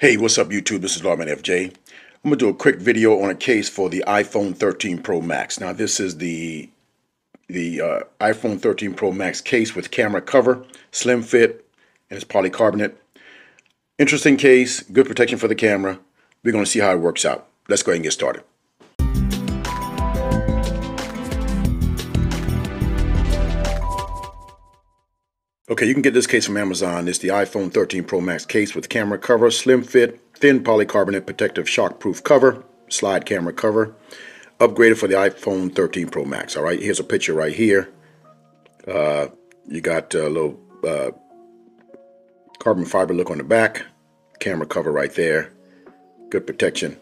Hey, what's up YouTube? This is Lawman FJ. I'm going to do a quick video on a case for the iPhone 13 Pro Max. Now this is the iPhone 13 Pro Max case with camera cover, slim fit, and it's polycarbonate. Interesting case, good protection for the camera. We're going to see how it works out. Let's go ahead and get started. Okay, you can get this case from Amazon. It's the iPhone 13 Pro Max case with camera cover, slim fit, thin polycarbonate protective shockproof cover, slide camera cover, upgraded for the iPhone 13 Pro Max. All right, here's a picture right here. You got a little carbon fiber look on the back, camera cover right there, good protection.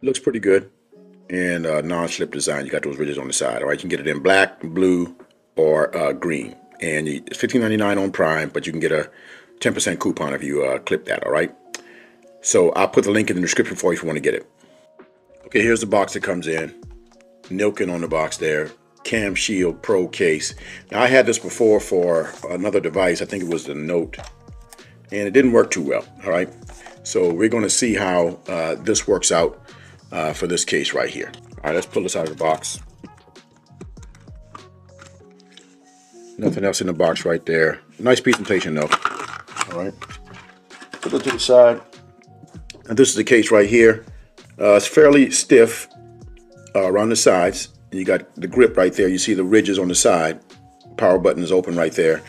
Looks pretty good, and non-slip design. You got those ridges on the side. All right, you can get it in black, blue, or green, and it's $15.99 on Prime, but you can get a 10% coupon if you clip that. All right, so I'll put the link in the description for you if you want to get it. Okay, here's the box that comes in. Nilkin on the box there. Cam Shield Pro case. Now I had this before for another device. I think it was the Note, and it didn't work too well. All right, so we're going to see how this works out for this case right here. All right, let's pull this out of the box. Nothing else in the box right there. Nice presentation though. All right, put it to the side. And this is the case right here. It's fairly stiff around the sides. You got the grip right there. You see the ridges on the side. Power button is open right there.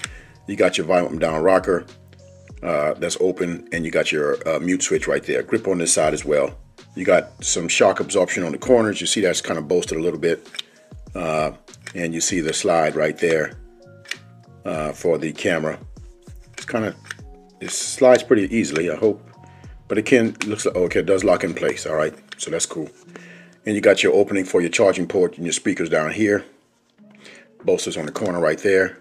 You got your volume down rocker that's open, and you got your mute switch right there. Grip on this side as well. You got some shock absorption on the corners. You see that's kind of bolstered a little bit, and you see the slide right there. For the camera, it slides pretty easily, I hope, but it looks like, okay, it does lock in place. All right, so that's cool. And you got your opening for your charging port and your speakers down here. Bolsters on the corner right there,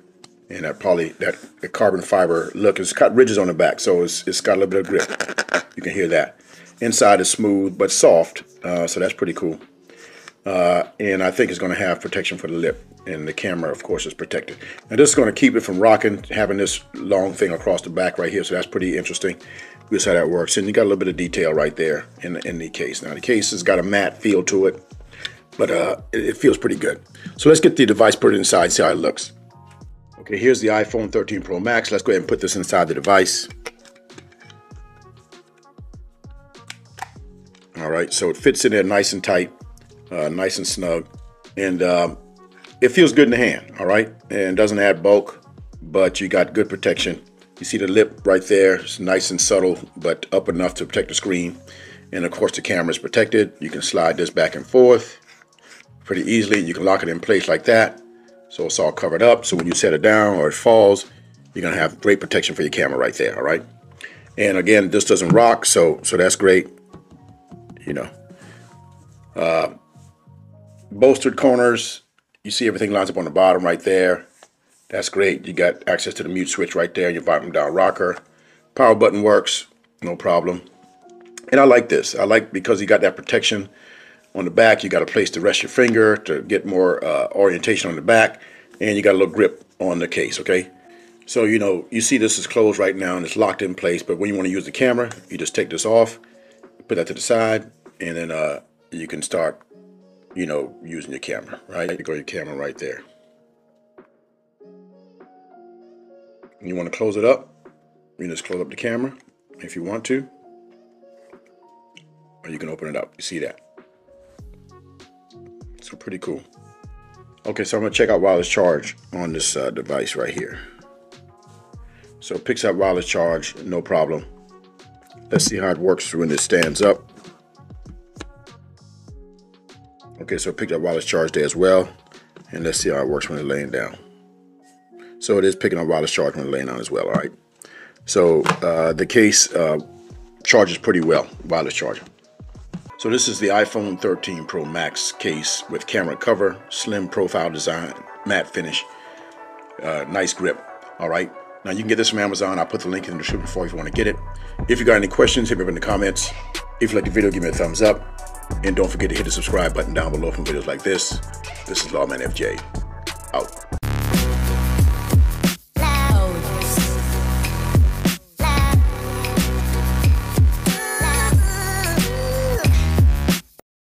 and that carbon fiber look. It's got ridges on the back, so it's got a little bit of grip. You can hear that. Inside is smooth but soft, so that's pretty cool. And I think it's going to have protection for the lip, and the camera of course is protected. Now this is going to keep it from rocking, having this long thing across the back right here, so that's pretty interesting. We'll see how that works. And you got a little bit of detail right there in the case. Now the case has got a matte feel to it, but it feels pretty good. So let's get the device put it inside and see how it looks. Okay, here's the iPhone 13 Pro Max. Let's go ahead and put this inside the device. All right, so it fits in there nice and tight. Nice and snug, and it feels good in the hand. All right, and doesn't add bulk, but you got good protection. You see the lip right there. It's nice and subtle, but up enough to protect the screen. And of course the camera is protected. You can slide this back and forth pretty easily. You can lock it in place like that, so it's all covered up. So when you set it down or it falls, you're gonna have great protection for your camera right there. All right, and again, this doesn't rock, so that's great. You know. Bolstered corners, you see everything lines up on the bottom right there. That's great. You got access to the mute switch right there, your volume down rocker. Power button works, no problem. And I like this. I like because you got that protection on the back. You got a place to rest your finger to get more orientation on the back, and you got a little grip on the case, okay? So, you know, you see this is closed right now and it's locked in place, but when you want to use the camera, you just take this off, put that to the side, and then you can start, you know, using your camera, right? You got your camera right there. And you want to close it up, you just close up the camera if you want to, or you can open it up. You see that? So pretty cool. Okay, so I'm gonna check out wireless charge on this device right here. So it picks up wireless charge, no problem. Let's see how it works when it stands up. Okay, so it picked up wireless charge there as well, and let's see how it works when it's laying down. So it is picking up wireless charge when it's laying down as well. All right, so the case charges pretty well, wireless charger. So this is the iPhone 13 Pro Max case with camera cover, slim profile design, matte finish, nice grip. All right, now you can get this from Amazon. I'll put the link in the description for you if you want to get it. If you got any questions, hit me up in the comments. If you like the video, give me a thumbs up. And don't forget to hit the subscribe button down below for videos like this. This is Lawman FJ, out.